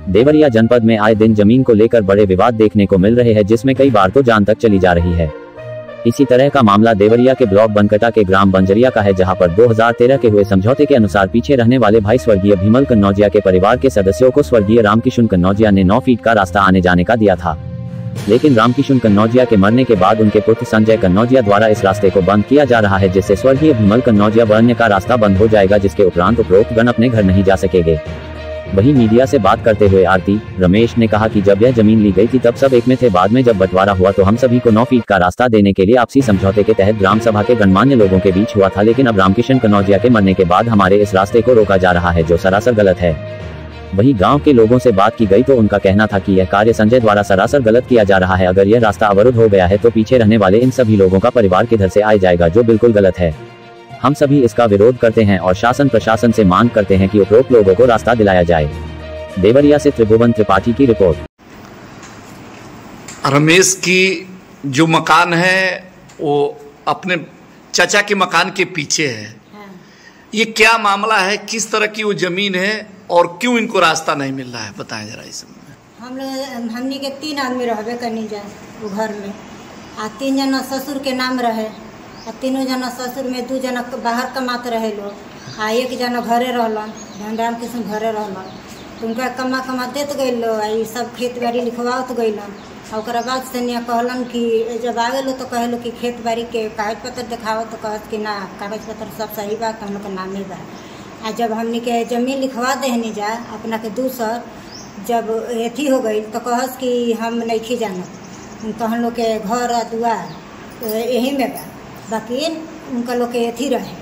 देवरिया जनपद में आए दिन जमीन को लेकर बड़े विवाद देखने को मिल रहे हैं, जिसमें कई बार तो जान तक चली जा रही है। इसी तरह का मामला देवरिया के ब्लॉक बनकटा के ग्राम बंजरिया का है, जहां पर 2013 के हुए समझौते के अनुसार पीछे रहने वाले भाई स्वर्गीय भीमल कन्नौजिया के परिवार के सदस्यों को स्वर्गीय रामकिशुन कन्नौजिया ने 9 फीट का रास्ता आने जाने का दिया था। लेकिन रामकिशुन कन्नौजिया के मरने के बाद उनके पुत्र संजय कन्नौजिया द्वारा इस रास्ते को बंद किया जा रहा है, जिससे स्वर्गीय भीमल कन्नौजिया व अन्य का रास्ता बंद हो जाएगा, जिसके उपरांत उपरोक्त गण अपने घर नहीं जा सकेंगे। वहीं मीडिया से बात करते हुए आरती रमेश ने कहा कि जब यह जमीन ली गई थी तब सब एक में थे, बाद में जब बंटवारा हुआ तो हम सभी को 9 फीट का रास्ता देने के लिए आपसी समझौते के तहत ग्राम सभा के गणमान्य लोगों के बीच हुआ था। लेकिन अब रामकिशन कन्नौजिया के मरने के बाद हमारे इस रास्ते को रोका जा रहा है, जो सरासर गलत है। वहीं गांव के लोगों से बात की गई तो उनका कहना था कि यह कार्य संजय द्वारा सरासर गलत किया जा रहा है। अगर यह रास्ता अवरुद्ध हो गया है तो पीछे रहने वाले इन सभी लोगों का परिवार किधर से आया जाएगा, जो बिल्कुल गलत है। हम सभी इसका विरोध करते हैं और शासन प्रशासन से मांग करते हैं कि उपरोक्त लोगों को रास्ता दिलाया जाए। देवरिया से त्रिभुवन त्रिपाठी की रिपोर्ट। रमेश की जो मकान है वो अपने चाचा के मकान के पीछे है। ये क्या मामला है, किस तरह की वो जमीन है और क्यों इनको रास्ता नहीं मिल रहा है, बताएं जरा इस में। हमनी के 3 आदमी रहबे करनी जाए वो घर में, आ 3 जना ससुर के नाम रहे, आ 3 जना ससुर में 2 जना बाहर कमाते रहे लोग, आ 1 जना घरे रहलन, धनराम किशन घरे रहलन। तो उनका कमा देत गई लोग, ये सब खेत बाड़ी लिखवात गईलन। और बाद से कहलन कि जब आगे लो तो कहलो कि खेत बाड़ी के कागज पत्र दिखाओ, तो कहत कि ना कागज पत्र सब सही बा, हम लोग का नामे बा। आ जब हमने के जमीन लिखवा देहनी जा अपना के दूसर, जब एथी हो गई तो कहस कि हम नहीं जानत, तो हम लोग के घर आ दुआर यही में बा, बाकी उनका लोग के एथी रहे।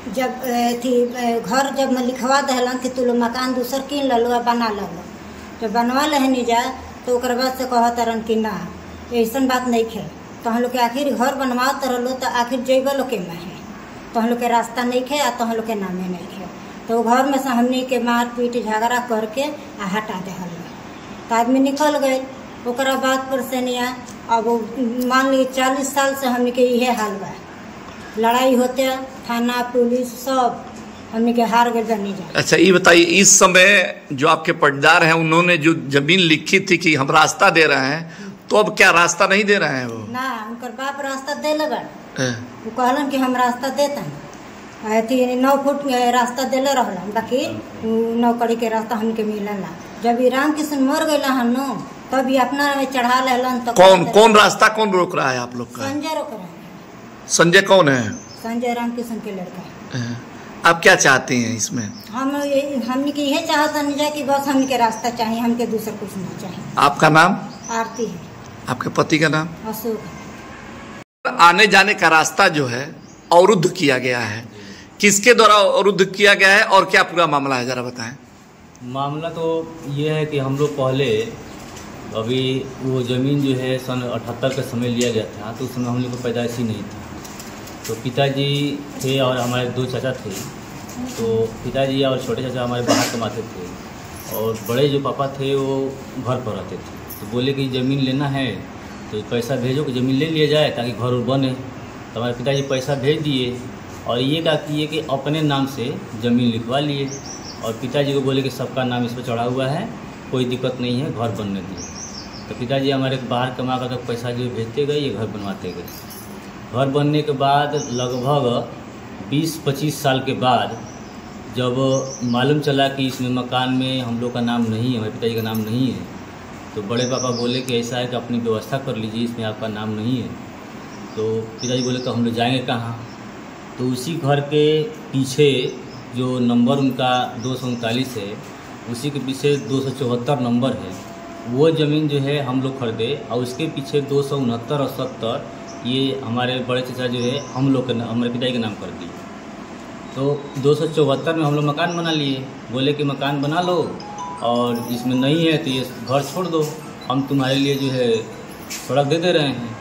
जब थी घर जब मैं लिखवा दहलन कि तू लोग मकान दूसर किन लो बना लो, जब बनवा लहनी जा तो ओकर बाद से कहत रन कि ना ऐसा बात नहीं है। तो हम लोग के आखिर घर बनवात रहो तो आखिर जैब लोग के में है, तो हम लोग के रास्ता नहीं है आ तो हम लोग के नामे नहीं है। तो घर में से हमने के मार पीट झगड़ा करके आ हटा दहल, तो आदमी निकल गए। ओकरा बाद पर से नहीं अब मान ली 40 साल से हमने के यह हाल बा, लड़ाई होते थाना पुलिस सब हमने के हार गए बनी जाए। अच्छा ये बताइए, इस समय जो आपके पट्टेदार हैं उन्होंने जो जमीन लिखी थी कि हम रास्ता दे रहे हैं, तो अब क्या रास्ता नहीं दे रहे हैं वो? ना, उनकर बाप रास्ता दे लगा, वो कहलन कि हम रास्ता देते हैं। 9 फुट रास्ता देले रहलन, बाकी 9 कड़ी के रास्ता हमके मिलल ना। जब ये रामकिशन मर गए हन तब ये अपना में चढ़ा लेलन। तो कौन रास्ता कौन रोक रहा है आप लोग का? संजय रोक रहा है। संजय कौन है? संजय रामकिशन के लड़का। आप क्या चाहते हैं इसमें? हमने की यह चाहता नहीं जाए कि बस हमने के रास्ता चाहिए, हमके दूसरा कुछ नहीं चाहिए। आपका नाम? आरती है। आपके पति का नाम? अशोक। आने जाने का रास्ता जो है अवरुद्ध किया गया है, किसके द्वारा अवरुद्ध किया गया है और क्या पूरा मामला है, जरा बताएं। मामला तो ये है कि हम लोग पहले अभी वो ज़मीन जो है सन 78 का समय लिया गया था, तो उस समय हम लोग को पैदाइश ही नहीं था। तो पिताजी थे और हमारे 2 चाचा थे, तो पिताजी और छोटे चाचा हमारे बाहर कमाते थे और बड़े जो पापा थे वो घर पर रहते थे। तो बोले कि ज़मीन लेना है तो पैसा भेजो कि ज़मीन ले लिया जाए ताकि घर और बने। तो हमारे पिताजी पैसा भेज दिए और ये क्या किए कि अपने नाम से ज़मीन लिखवा लिए और पिताजी को बोले कि सबका नाम इस पर चढ़ा हुआ है, कोई दिक्कत नहीं है, घर बनने दिए। तो पिताजी हमारे बाहर कमा कर पैसा जो भेजते गए, ये घर बनवाते गए। घर बनने के बाद लगभग 20-25 साल के बाद जब मालूम चला कि इसमें मकान में हम लोग का नाम नहीं है, हमारे पिताजी का नाम नहीं है, तो बड़े पापा बोले कि ऐसा है कि अपनी व्यवस्था कर लीजिए, इसमें आपका नाम नहीं है। तो पिताजी बोले तो हम लोग जाएंगे कहाँ? तो उसी घर के पीछे जो नंबर उनका 239 है, उसी के पीछे 274 नंबर है, वो ज़मीन जो है हम लोग खरीदे और उसके पीछे 269 और 70 ये हमारे बड़े चाचा जो है हम लोग के हमारे पिताजी के नाम कर दिए। तो 274 में हम लोग मकान बना लिए, बोले कि मकान बना लो और इसमें नहीं है तो ये घर छोड़ दो, हम तुम्हारे लिए जो है सड़क दे दे रहे हैं।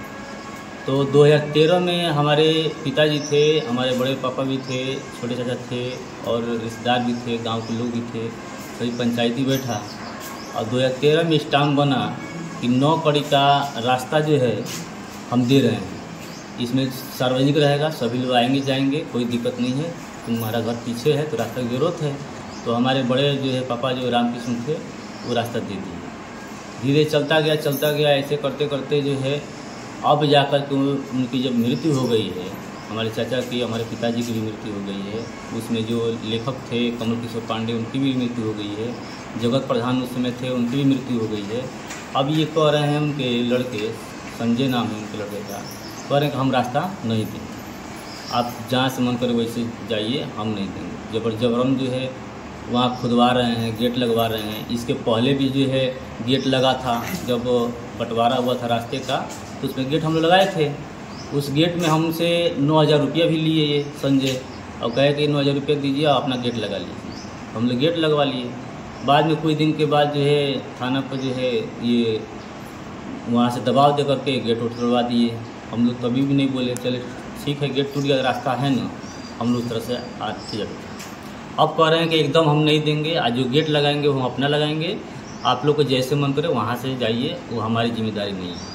तो 2013 में हमारे पिताजी थे, हमारे बड़े पापा भी थे, छोटे चाचा थे और रिश्तेदार भी थे, गांव के लोग भी थे, सभी पंचायती बैठा और 2013 में स्टाम्प बना कि 9 कड़ी का रास्ता जो है हम दे रहे हैं, इसमें सार्वजनिक रहेगा, सभी लोग आएंगे जाएंगे, कोई दिक्कत नहीं है, तुम्हारा घर पीछे है तो रास्ता की ज़रूरत है। तो हमारे बड़े जो है पापा जो रामकृष्ण थे वो रास्ता दे दिए। धीरे चलता गया, ऐसे करते करते जो है अब जाकर के उनकी जब मृत्यु हो गई है, हमारे चाचा की, हमारे पिताजी की भी मृत्यु हो गई है। उसमें जो लेखक थे कमल किशोर पांडे, उनकी भी मृत्यु हो गई है। जगत प्रधान उस समय थे, उनकी भी मृत्यु हो गई है। अब ये कह रहे हैं उनके लड़के, संजय नाम है उनके लड़के का, कह रहे हैं कि हम रास्ता नहीं देंगे, आप जहाँ से मन करे वैसे जाइए, हम नहीं देंगे। जबरन जो है वहाँ खुदवा रहे हैं, गेट लगवा रहे हैं। इसके पहले भी जो है गेट लगा था, जब बंटवारा हुआ था रास्ते का तो उसमें गेट हम लोग लगाए थे। उस गेट में हमसे 9,000 रुपया भी लिए ये संजय, और कहे कि 9,000 रुपया दीजिए और अपना गेट लगा लीजिए। हम लोग गेट लगवा लिए। बाद में कुछ दिन के बाद जो है थाना पर जो है ये वहाँ से दबाव दे करके गेट उठवा दिए। हम लोग कभी भी नहीं बोले चले ठीक है गेट टूट गया, रास्ता है ना, हम लोग उस तरह से आते जाते। अब कह रहे हैं कि एकदम हम नहीं देंगे, आज जो गेट लगाएंगे वो हम अपना लगाएंगे, आप लोग को जैसे मन करे वहाँ से जाइए, वो हमारी जिम्मेदारी नहीं है।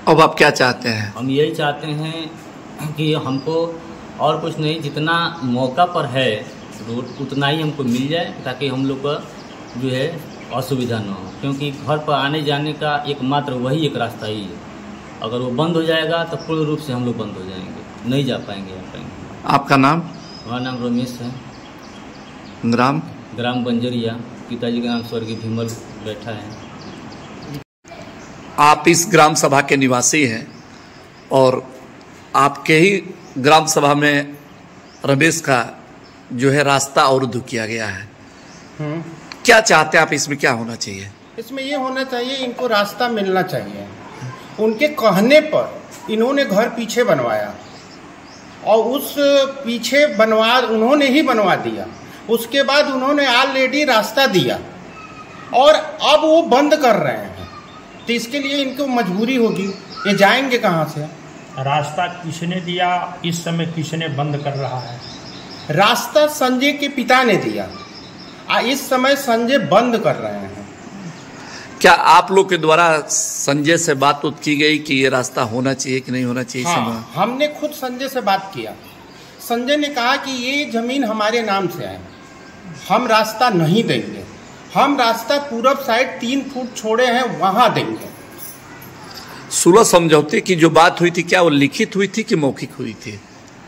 अब आप क्या चाहते हैं? हम यही चाहते हैं कि हमको और कुछ नहीं, जितना मौका पर है रोड उतना ही हमको मिल जाए, ताकि हम लोग का जो है असुविधा ना हो। क्योंकि घर पर आने जाने का एकमात्र वही एक रास्ता ही है। अगर वो बंद हो जाएगा तो पूर्ण रूप से हम लोग बंद हो जाएंगे, नहीं जा पाएंगे यहाँ पाएंगे। आपका नाम? हमारा नाम रमेश है। ग्राम बंजरिया। पिताजी का नाम स्वर्गीय भीमल बैठा है। आप इस ग्राम सभा के निवासी हैं और आपके ही ग्राम सभा में रमेश का जो है रास्ता अवरुद्ध किया गया है। क्या चाहते हैं आप? इसमें क्या होना चाहिए? इसमें ये होना चाहिए, इनको रास्ता मिलना चाहिए। उनके कहने पर इन्होंने घर पीछे बनवाया और उस पीछे उन्होंने ही बनवा दिया। उसके बाद उन्होंने ऑलरेडी रास्ता दिया और अब वो बंद कर रहे हैं, तो इसके लिए इनको मजबूरी होगी, ये जाएंगे कहाँ से? रास्ता किसने दिया, इस समय किसने बंद कर रहा है? रास्ता संजय के पिता ने दिया, इस समय संजय बंद कर रहे हैं। क्या आप लोग के द्वारा संजय से बात की गई कि ये रास्ता होना चाहिए कि नहीं होना चाहिए? हाँ, हमने खुद संजय से बात किया। संजय ने कहा कि ये जमीन हमारे नाम से है, हम रास्ता नहीं देंगे, हम रास्ता पूरब साइड 3 फुट छोड़े हैं वहां देंगे। सुलह समझौते की जो बात हुई थी, क्या वो लिखित हुई थी कि मौखिक हुई थी?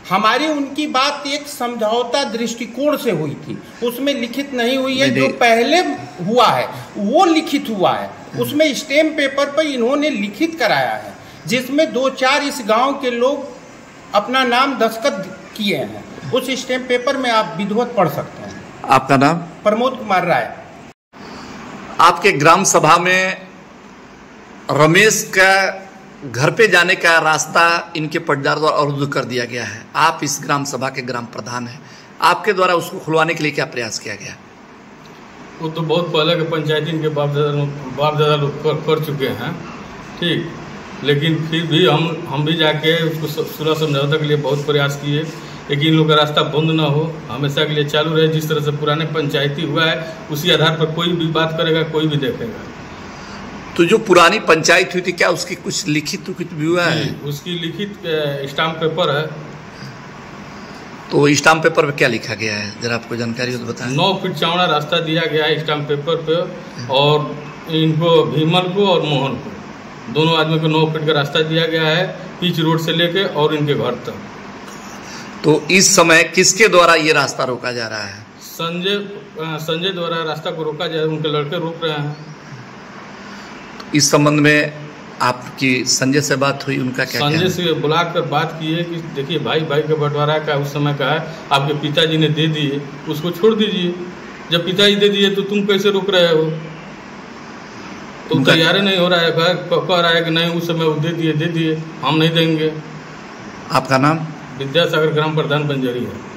हमारी उनकी बात एक समझौता दृष्टिकोण से हुई थी, उसमें लिखित नहीं हुई है। जो पहले हुआ है वो लिखित हुआ है, उसमें स्टैम्प पेपर पर इन्होंने लिखित कराया है, जिसमें 2-4 इस गांव के लोग अपना नाम दस्तखत किए हैं। उस स्टैम्प पेपर में आप विधिवत पढ़ सकते हैं। आपका नाम? प्रमोद कुमार राय। आपके ग्राम सभा में रमेश का घर पे जाने का रास्ता इनके पटदार द्वारा अवरुद्ध कर दिया गया है। आप इस ग्राम सभा के ग्राम प्रधान हैं, आपके द्वारा उसको खुलवाने के लिए क्या प्रयास किया गया? वो तो बहुत पहले के पंचायती इनके बाप दादा लोग कर चुके हैं, ठीक, लेकिन फिर भी हम भी जाके उसको सुलह समझौता के लिए बहुत प्रयास किए, लेकिन इन लोग का रास्ता बंद ना हो, हमेशा के लिए चालू रहे। जिस तरह से पुराने पंचायती हुआ है उसी आधार पर कोई भी बात करेगा, कोई भी देखेगा। तो जो पुरानी पंचायत हुई थी, क्या उसकी कुछ लिखित भी हुआ है? उसकी लिखित स्टाम्प पेपर है। तो स्टाम्प पेपर पे क्या लिखा गया है, जरा आपको जानकारी हो तो बताएं। 9 फीट चौड़ा रास्ता दिया गया है स्टाम्प पेपर पे, और इनको भीमल को और मोहन को, दोनों आदमी को 9 फीट का रास्ता दिया गया है, पिच रोड से लेके और इनके घर तक। तो इस समय किसके द्वारा ये रास्ता रोका जा रहा है? संजय द्वारा रास्ता को रोका जा रहा है, उनके लड़के रोक रहे हैं। इस संबंध में आपकी संजय से बात हुई, उनका क्या? संजय से बुलाकर बात की है कि देखिए भाई का बंटवारा का उस समय का है, आपके पिताजी ने दे दिए, उसको छोड़ दीजिए। जब पिताजी दे दिए तो तुम कैसे रोक रहे हो? तुम तैयार नहीं हो रहा है, कह रहा है कि नहीं उस समय वो दे दिए, हम नहीं देंगे। आपका नाम? विद्यासागर ग्राम प्रधान बंजरी है।